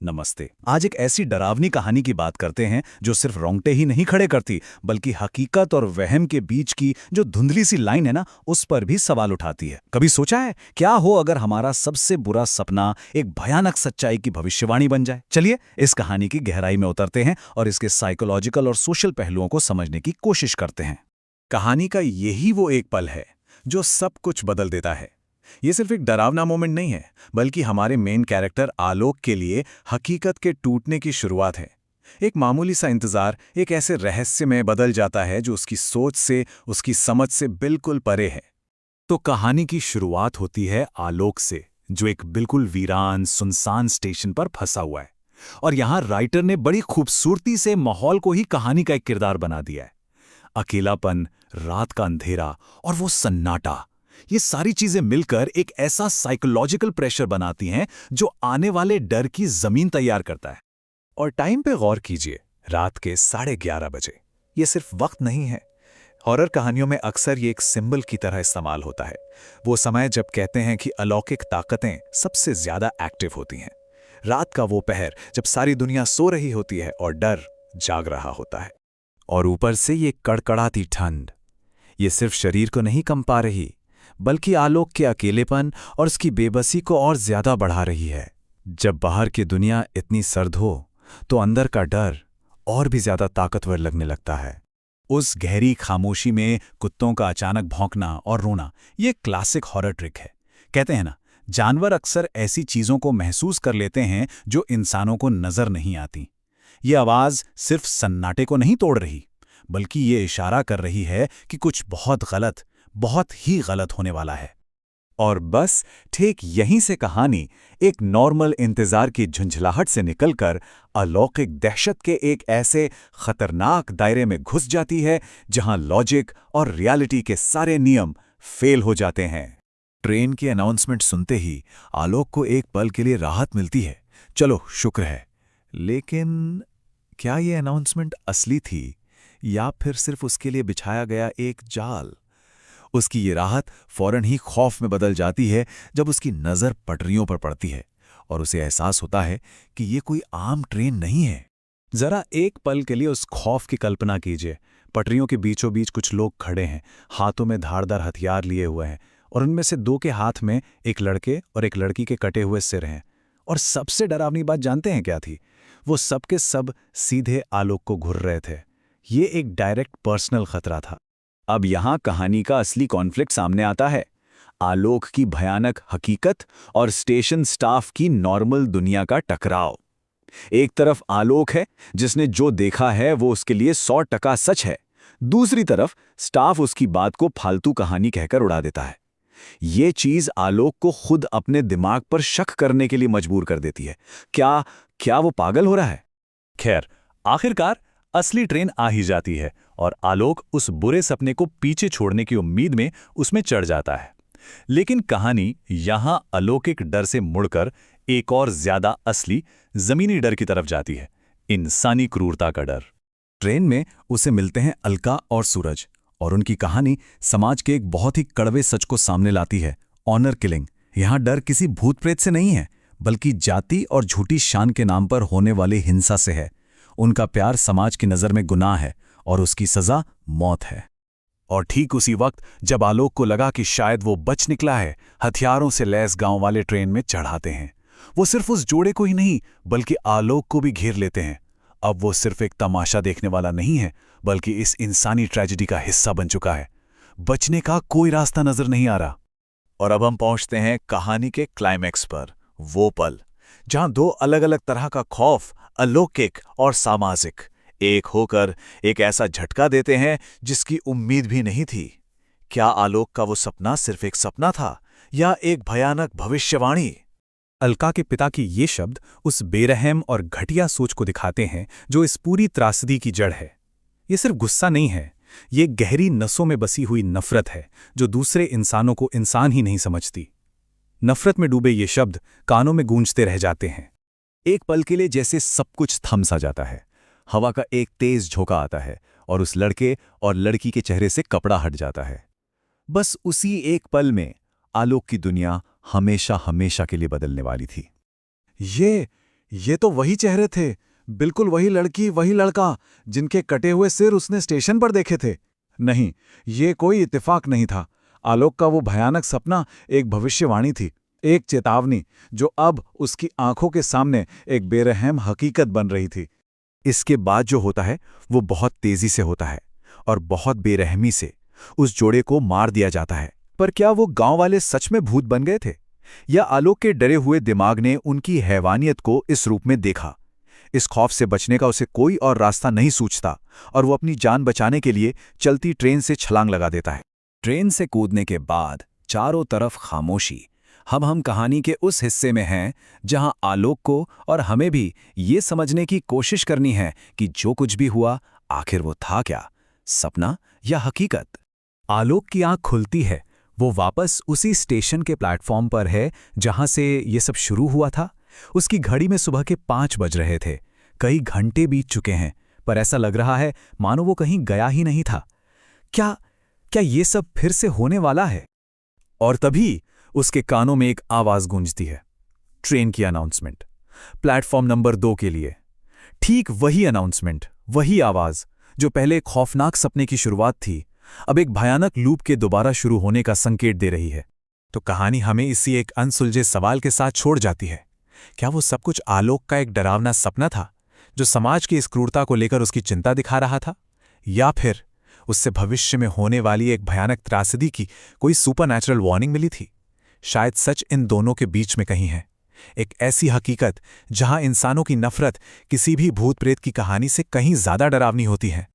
नमस्ते। आज एक ऐसी डरावनी कहानी की बात करते हैं जो सिर्फ रोंगटे ही नहीं खड़े करती, बल्कि हकीकत और वहम के बीच की जो धुंधली सी लाइन है ना, उस पर भी सवाल उठाती है। कभी सोचा है क्या हो अगर हमारा सबसे बुरा सपना एक भयानक सच्चाई की भविष्यवाणी बन जाए? चलिए इस कहानी की गहराई में उतरते हैं और इसके साइकोलॉजिकल और सोशल पहलुओं को समझने की कोशिश करते हैं। कहानी का यही वो एक पल है जो सब कुछ बदल देता है। ये सिर्फ एक डरावना मोमेंट नहीं है, बल्कि हमारे मेन कैरेक्टर आलोक के लिए हकीकत के टूटने की शुरुआत है। एक मामूली सा इंतजार एक ऐसे रहस्य में बदल जाता है जो उसकी सोच से, उसकी समझ से बिल्कुल परे है। तो कहानी की शुरुआत होती है आलोक से, जो एक बिल्कुल वीरान सुनसान स्टेशन पर फंसा हुआ है। और यहाँ राइटर ने बड़ी खूबसूरती से माहौल को ही कहानी का एक किरदार बना दिया है। अकेलापन, रात का अंधेरा और वो सन्नाटा, ये सारी चीजें मिलकर एक ऐसा साइकोलॉजिकल प्रेशर बनाती हैं जो आने वाले डर की जमीन तैयार करता है। और टाइम पे गौर कीजिए, रात के 11:30 बजे। ये सिर्फ वक्त नहीं है। हॉरर कहानियों में अक्सर ये एक सिंबल की तरह इस्तेमाल होता है। वो समय जब कहते हैं कि अलौकिक ताकतें सबसे ज्यादा एक्टिव होती हैं। रात का वो पहर जब सारी दुनिया सो रही होती है और डर जाग रहा होता है। और ऊपर से ये कड़कड़ाती ठंड, ये सिर्फ शरीर को नहीं कंपा रही, बल्कि आलोक के अकेलेपन और उसकी बेबसी को और ज्यादा बढ़ा रही है। जब बाहर की दुनिया इतनी सर्द हो तो अंदर का डर और भी ज्यादा ताकतवर लगने लगता है। उस गहरी खामोशी में कुत्तों का अचानक भौंकना और रोना, ये क्लासिक हॉरर ट्रिक है। कहते हैं ना, जानवर अक्सर ऐसी चीजों को महसूस कर लेते हैं जो इंसानों को नजर नहीं आती। ये आवाज सिर्फ सन्नाटे को नहीं तोड़ रही, बल्कि ये इशारा कर रही है कि कुछ बहुत ही गलत होने वाला है। और बस ठीक यहीं से कहानी एक नॉर्मल इंतजार की झुंझलाहट से निकलकर अलौकिक दहशत के एक ऐसे खतरनाक दायरे में घुस जाती है जहां लॉजिक और रियलिटी के सारे नियम फेल हो जाते हैं। ट्रेन की अनाउंसमेंट सुनते ही आलोक को एक पल के लिए राहत मिलती है। चलो शुक्र है। लेकिन क्या ये अनाउंसमेंट असली थी या फिर सिर्फ उसके लिए बिछाया गया एक जाल? उसकी ये राहत फौरन ही खौफ में बदल जाती है जब उसकी नज़र पटरियों पर पड़ती है और उसे एहसास होता है कि ये कोई आम ट्रेन नहीं है। जरा एक पल के लिए उस खौफ की कल्पना कीजिए। पटरियों के बीचों बीच कुछ लोग खड़े हैं, हाथों में धारदार हथियार लिए हुए हैं, और उनमें से दो के हाथ में एक लड़के और एक लड़की के कटे हुए सिर हैं। और सबसे डरावनी बात जानते हैं क्या थी? वो सब के सब सीधे आलोक को घूर रहे थे। ये एक डायरेक्ट पर्सनल खतरा था। अब यहां कहानी का असली कॉन्फ्लिक्ट सामने आता है। आलोक की भयानक हकीकत और स्टेशन स्टाफ की नॉर्मल दुनिया का टकराव। एक तरफ आलोक है जिसने जो देखा है वो उसके लिए 100% सच है। दूसरी तरफ स्टाफ उसकी बात को फालतू कहानी कहकर उड़ा देता है। ये चीज आलोक को खुद अपने दिमाग पर शक करने के लिए मजबूर कर देती है। क्या वो पागल हो रहा है? खैर, आखिरकार असली ट्रेन आ ही जाती है और आलोक उस बुरे सपने को पीछे छोड़ने की उम्मीद में उसमें चढ़ जाता है। लेकिन कहानी यहां अलौकिक डर से मुड़कर एक और ज्यादा असली जमीनी डर की तरफ जाती है, इंसानी क्रूरता का डर। ट्रेन में उसे मिलते हैं अलका और सूरज, और उनकी कहानी समाज के एक बहुत ही कड़वे सच को सामने लाती है, ऑनर किलिंग। यहां डर किसी भूत प्रेत से नहीं है, बल्कि जाति और झूठी शान के नाम पर होने वाली हिंसा से है। उनका प्यार समाज की नज़र में गुनाह है और उसकी सजा मौत है। और ठीक उसी वक्त जब आलोक को लगा कि शायद वो बच निकला है, हथियारों से लैस गांव वाले ट्रेन में चढ़ाते हैं। वो सिर्फ उस जोड़े को ही नहीं, बल्कि आलोक को भी घेर लेते हैं। अब वो सिर्फ एक तमाशा देखने वाला नहीं है, बल्कि इस इंसानी ट्रेजेडी का हिस्सा बन चुका है। बचने का कोई रास्ता नजर नहीं आ रहा। और अब हम पहुंचते हैं कहानी के क्लाइमैक्स पर, वो पल जहां दो अलग अलग तरह का खौफ, अलौकिक और सामाजिक, एक होकर एक ऐसा झटका देते हैं जिसकी उम्मीद भी नहीं थी। क्या आलोक का वो सपना सिर्फ एक सपना था या एक भयानक भविष्यवाणी? अलका के पिता की ये शब्द उस बेरहम और घटिया सोच को दिखाते हैं जो इस पूरी त्रासदी की जड़ है। ये सिर्फ गुस्सा नहीं है, ये गहरी नसों में बसी हुई नफरत है जो दूसरे इंसानों को इंसान ही नहीं समझती। नफरत में डूबे ये शब्द कानों में गूंजते रह जाते हैं। एक पल के लिए जैसे सब कुछ थम सा जाता है। हवा का एक तेज झोंका आता है और उस लड़के और लड़की के चेहरे से कपड़ा हट जाता है। बस उसी एक पल में आलोक की दुनिया हमेशा हमेशा के लिए बदलने वाली थी। ये तो वही चेहरे थे, बिल्कुल वही लड़की, वही लड़का, जिनके कटे हुए सिर उसने स्टेशन पर देखे थे। नहीं, ये कोई इत्तेफाक नहीं था। आलोक का वो भयानक सपना एक भविष्यवाणी थी, एक चेतावनी, जो अब उसकी आंखों के सामने एक बेरहम हकीकत बन रही थी। इसके बाद जो होता है वो बहुत तेजी से होता है और बहुत बेरहमी से उस जोड़े को मार दिया जाता है। पर क्या वो गांव वाले सच में भूत बन गए थे, या आलोक के डरे हुए दिमाग ने उनकी हैवानियत को इस रूप में देखा? इस खौफ से बचने का उसे कोई और रास्ता नहीं सूझता और वो अपनी जान बचाने के लिए चलती ट्रेन से छलांग लगा देता है। ट्रेन से कूदने के बाद चारों तरफ खामोशी। हम कहानी के उस हिस्से में हैं जहां आलोक को और हमें भी ये समझने की कोशिश करनी है कि जो कुछ भी हुआ आखिर वो था क्या, सपना या हकीकत। आलोक की आंख खुलती है। वो वापस उसी स्टेशन के प्लेटफॉर्म पर है जहां से ये सब शुरू हुआ था। उसकी घड़ी में सुबह के 5 बज रहे थे। कई घंटे बीत चुके हैं, पर ऐसा लग रहा है मानो वो कहीं गया ही नहीं था। क्या क्या ये सब फिर से होने वाला है? और तभी उसके कानों में एक आवाज गूंजती है, ट्रेन की अनाउंसमेंट, प्लेटफॉर्म नंबर 2 के लिए। ठीक वही अनाउंसमेंट, वही आवाज जो पहले एक खौफनाक सपने की शुरुआत थी, अब एक भयानक लूप के दोबारा शुरू होने का संकेत दे रही है। तो कहानी हमें इसी एक अनसुलझे सवाल के साथ छोड़ जाती है। क्या वो सब कुछ आलोक का एक डरावना सपना था जो समाज की इस क्रूरता को लेकर उसकी चिंता दिखा रहा था, या फिर उससे भविष्य में होने वाली एक भयानक त्रासदी की कोई सुपरनैचुरल वार्निंग मिली थी? शायद सच इन दोनों के बीच में कहीं है, एक ऐसी हकीकत जहां इंसानों की नफरत किसी भी भूत प्रेत की कहानी से कहीं ज्यादा डरावनी होती है।